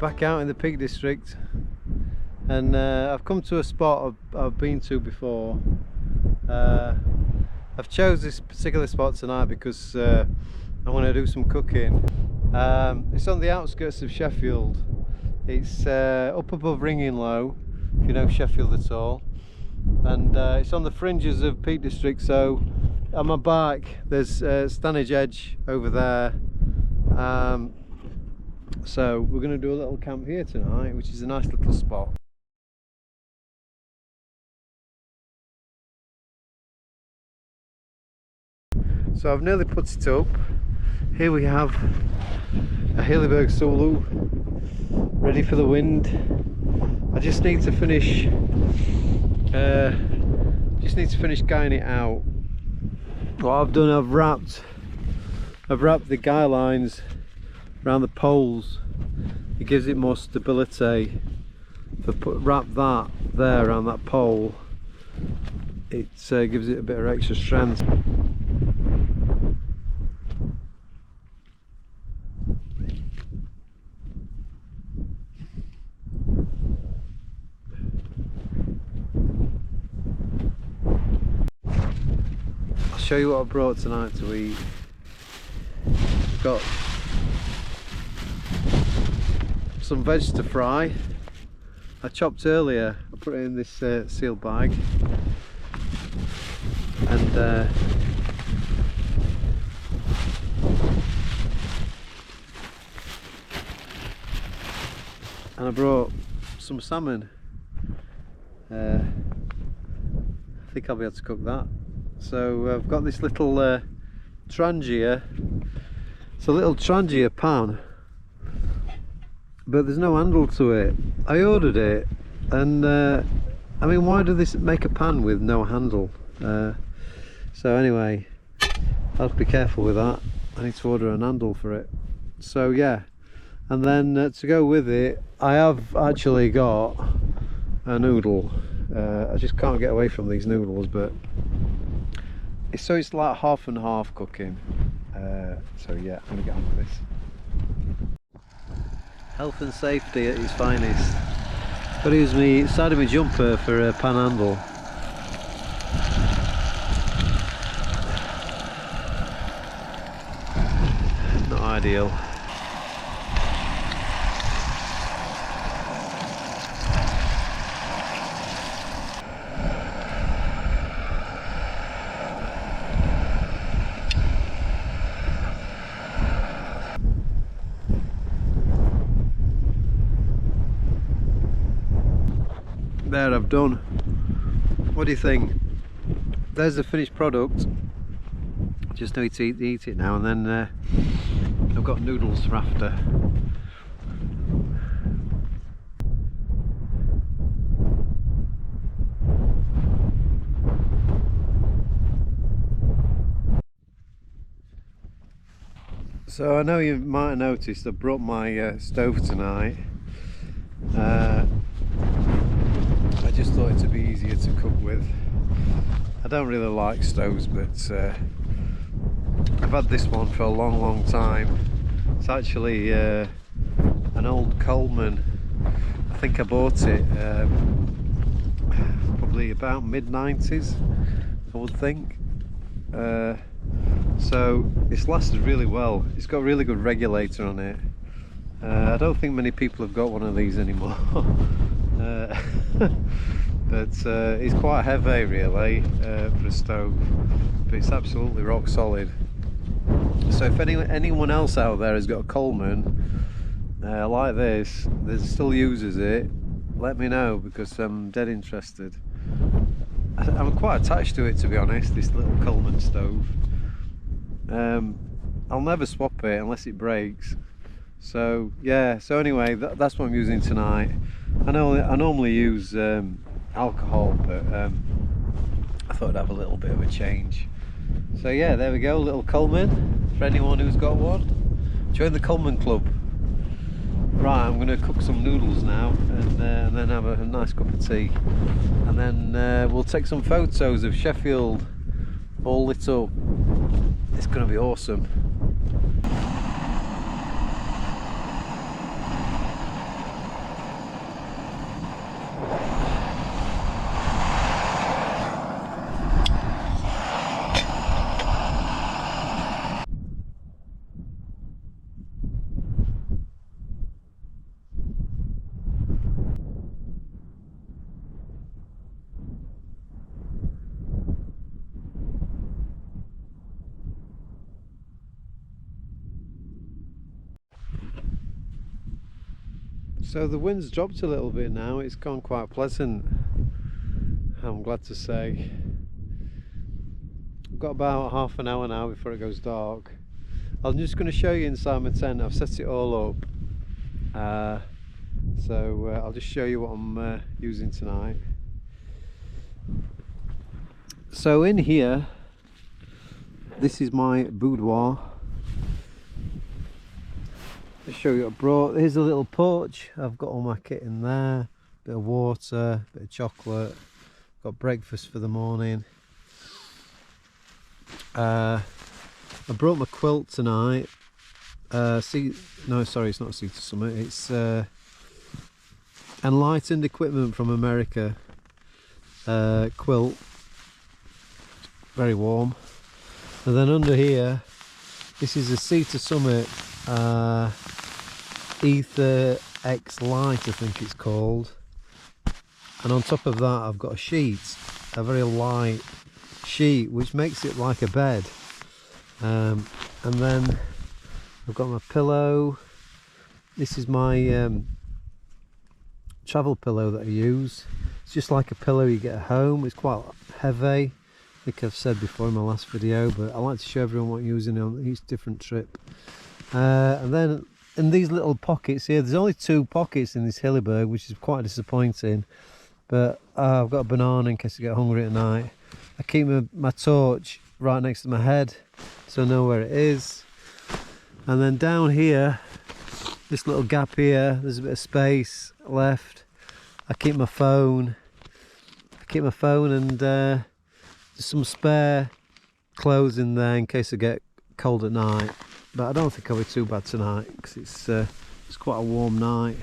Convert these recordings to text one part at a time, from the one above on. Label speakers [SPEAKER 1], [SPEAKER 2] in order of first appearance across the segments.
[SPEAKER 1] back out in the Peak District, and I've come to a spot I've been to before. I've chose this particular spot tonight because I want to do some cooking. It's on the outskirts of Sheffield. It's up above Ringing Low, if you know Sheffield at all, and it's on the fringes of Peak District. So on my back there's Stanage Edge over there. So we're going to do a little camp here tonight, which is a nice little spot. So I've nearly put it up. Here we have a Hilleberg Soulo ready for the wind. I just need to finish guying it out. What I've done, I've wrapped the guy lines around the poles. It gives it more stability. If I wrap that there around that pole, it gives it a bit of extra strength. I'll show you what I brought tonight to eat. Got some veg to fry. I chopped earlier. I put it in this sealed bag, and I brought some salmon. I think I'll be able to cook that. So I've got this little Trangia. It's a little Trangia pan, but there's no handle to it. I ordered it, and I mean, why do this make a pan with no handle? So anyway, I'll have to be careful with that. I need to order an handle for it. So yeah, and then to go with it, I have actually got a noodle. I just can't get away from these noodles, but it's like half and half cooking. So yeah, I'm gonna get on with this. Health and safety at its finest. Got to use me side of my jumper for a pan handle. Not ideal. There, I've done. What do you think? There's the finished product. Just need to eat it now, and then I've got noodles for after. So I know you might have noticed I brought my stove tonight. I just thought it would be easier to cook with. I don't really like stoves, but I've had this one for a long time. It's actually an old Coleman. I think I bought it probably about mid-90s, I would think. So it's lasted really well. It's got a really good regulator on it. I don't think many people have got one of these anymore. But it's quite heavy really for a stove, but it's absolutely rock solid. So if anyone else out there has got a Coleman like this that still uses it, let me know, because I'm dead interested. I'm quite attached to it, to be honest, this little Coleman stove. I'll never swap it unless it breaks. So yeah, so anyway, that's what I'm using tonight. I normally use alcohol, but I thought I'd have a little bit of a change. So yeah, there we go, little Coleman for anyone who's got one. Join the Coleman Club. Right, I'm going to cook some noodles now, and then have a nice cup of tea, and then we'll take some photos of Sheffield all lit up. It's going to be awesome. So the wind's dropped a little bit now, it's gone quite pleasant, I'm glad to say. I've got about half an hour now before it goes dark. I'm just going to show you inside my tent. I've set it all up, so I'll just show you what I'm using tonight. So in here, this is my boudoir. Just show you what I brought. Here's a little porch. I've got all my kit in there, bit of water, bit of chocolate, got breakfast for the morning. I brought my quilt tonight. No, sorry, it's not a Sea to Summit, it's Enlightened Equipment from America quilt, very warm. And then under here, this is a Sea to Summit Ether X Light, I think it's called. And on top of that I've got a sheet, a very light sheet, which makes it like a bed. And then I've got my pillow. This is my travel pillow that I use. It's just like a pillow you get at home. It's quite heavy, I think I've said before in my last video, but I like to show everyone what I'm using on each different trip. And then in these little pockets here, there's only 2 pockets in this Hilleberg, which is quite disappointing, but I've got a banana in case I get hungry at night. I keep my torch right next to my head so I know where it is. And then down here, this little gap here, there's a bit of space left. I keep my phone and there's some spare clothes in there in case I get cold at night, but I don't think I'll be too bad tonight because it's quite a warm night.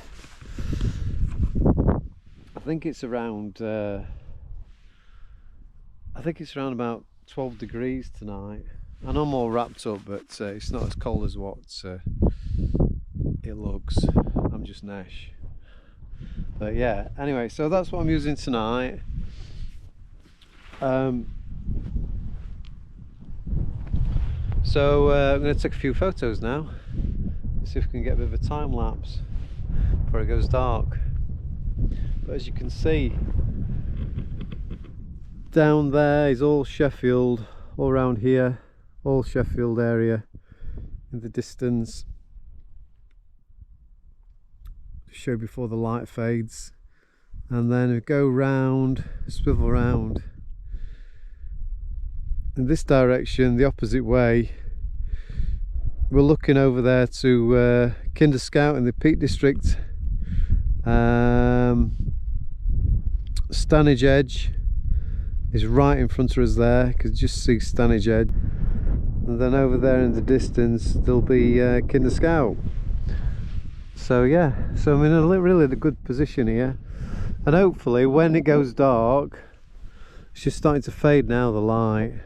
[SPEAKER 1] I think it's around about 12 degrees tonight. I know I'm all wrapped up, but it's not as cold as what it looks. I'm just Nesh. But yeah, anyway, so that's what I'm using tonight. So I'm going to take a few photos now, see if we can get a bit of a time lapse before it goes dark. But as you can see, down there is all Sheffield, all around here, all Sheffield area in the distance. Show before the light fades, and then we go round, swivel round in this direction, the opposite way. We're looking over there to Kinder Scout in the Peak District. Stanage Edge is right in front of us there, because you just see Stanage Edge, and then over there in the distance there'll be Kinder Scout. So yeah, so I'm in a really good position here, and hopefully when it goes dark, it's just starting to fade now, the light,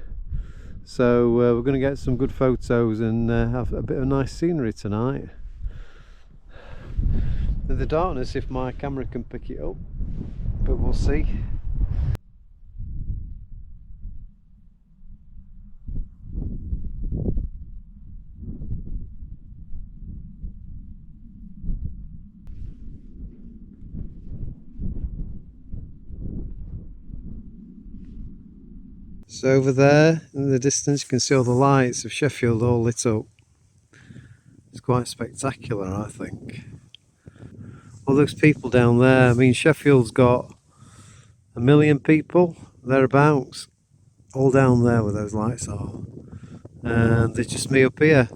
[SPEAKER 1] so we're going to get some good photos and have a bit of nice scenery tonight. In the darkness, if my camera can pick it up, but we'll see. So over there in the distance you can see all the lights of Sheffield all lit up. It's quite spectacular, I think. All those people down there, I mean Sheffield's got 1 million people, thereabouts, all down there where those lights are. And there's just me up here.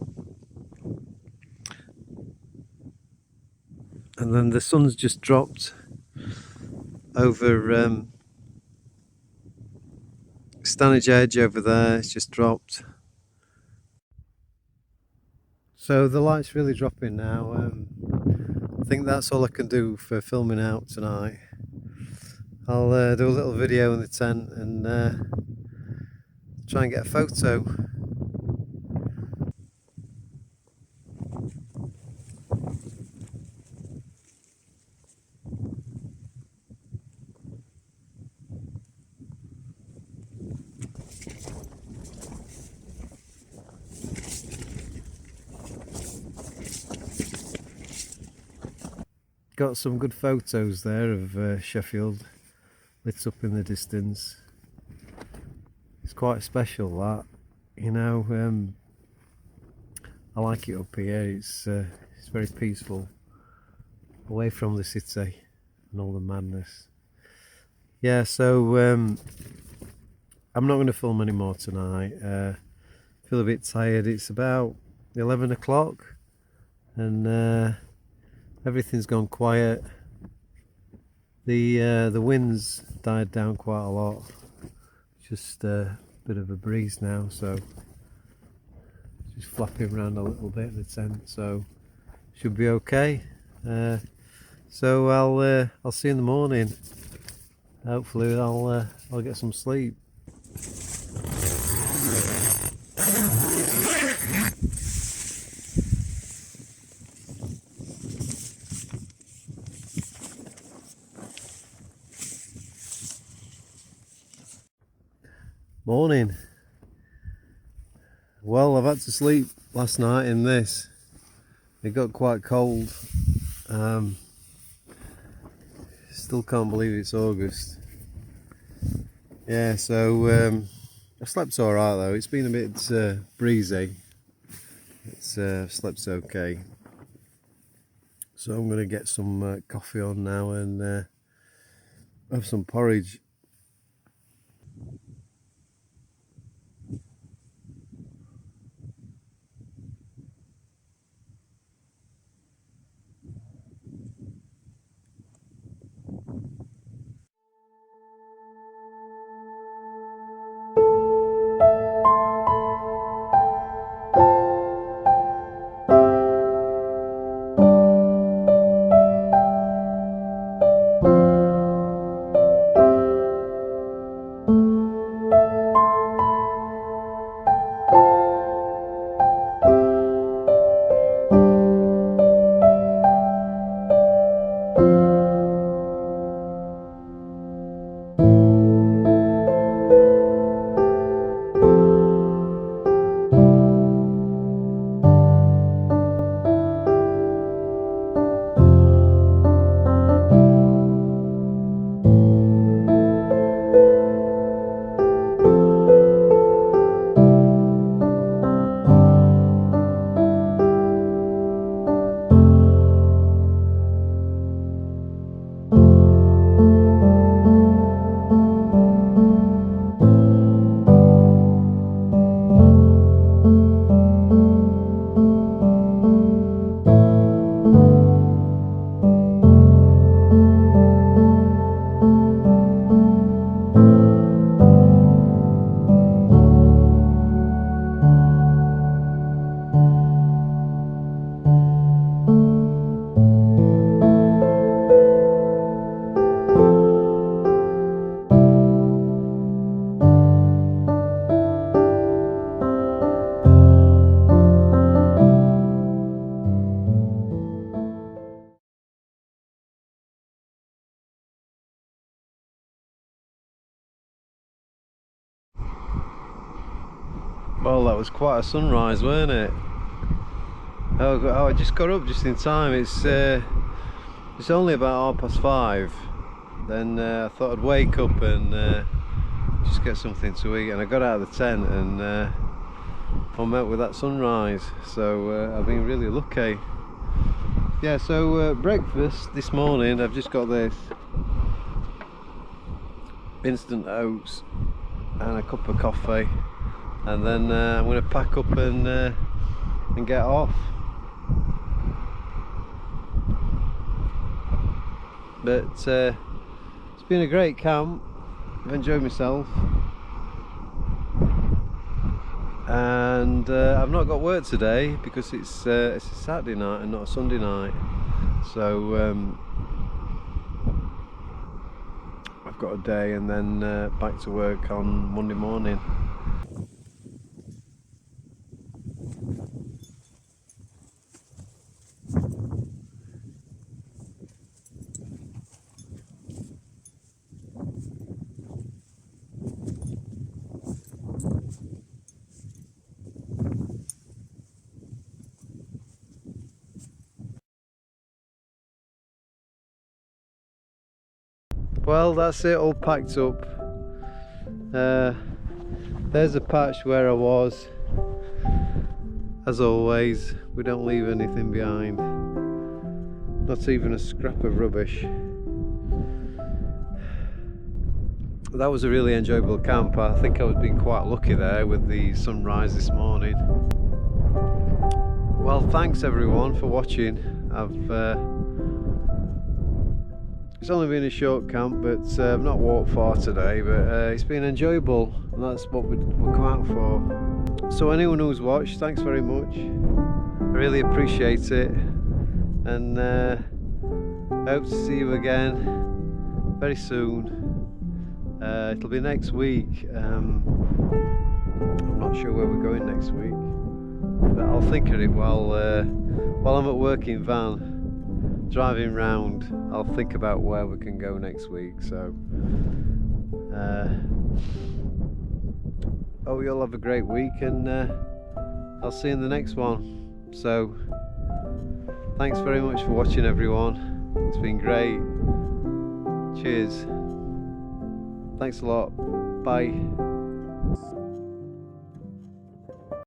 [SPEAKER 1] And then the sun's just dropped over Stanage Edge over there, it's just dropped. So the light's really dropping now. I think that's all I can do for filming out tonight. I'll do a little video in the tent and try and get a photo. got some good photos there of Sheffield lit up in the distance. It's quite special, that, you know. I like it up here. It's very peaceful, away from the city and all the madness. Yeah, so I'm not going to film anymore tonight. Feel a bit tired. It's about 11 o'clock and everything's gone quiet. The wind's died down quite a lot. Just a bit of a breeze now, so just flapping around a little bit in the tent, so should be okay. So I'll see you in the morning. Hopefully I'll get some sleep. Morning. Well, I've had to sleep last night in this. It got quite cold. Still can't believe it's August. Yeah, so I slept alright though. It's been a bit breezy. Slept okay. So I'm going to get some coffee on now and have some porridge. Well, that was quite a sunrise, weren't it? Oh, I just got up just in time. It's only about 5:30. Then I thought I'd wake up and just get something to eat, and I got out of the tent and I met with that sunrise. So I've been really lucky. Yeah, so breakfast this morning, I've just got this instant oats and a cup of coffee, and then I'm going to pack up and get off. But it's been a great camp. I've enjoyed myself, and I've not got work today because it's a Saturday night and not a Sunday night. So I've got a day and then back to work on Monday morning. Well, that's it, all packed up. There's a patch where I was. As always, we don't leave anything behind, not even a scrap of rubbish. That was a really enjoyable camp. I think I was being quite lucky there with the sunrise this morning. Well, thanks everyone for watching. It's only been a short camp, but I've not walked far today, but it's been enjoyable, and that's what we'll come out for. So anyone who's watched, thanks very much. I really appreciate it, and I hope to see you again very soon. It'll be next week. I'm not sure where we're going next week, but I'll think of it while I'm at work in van. Driving round, I'll think about where we can go next week. So oh, you'll have a great week, and I'll see you in the next one. So thanks very much for watching everyone. It's been great. Cheers. Thanks a lot. Bye.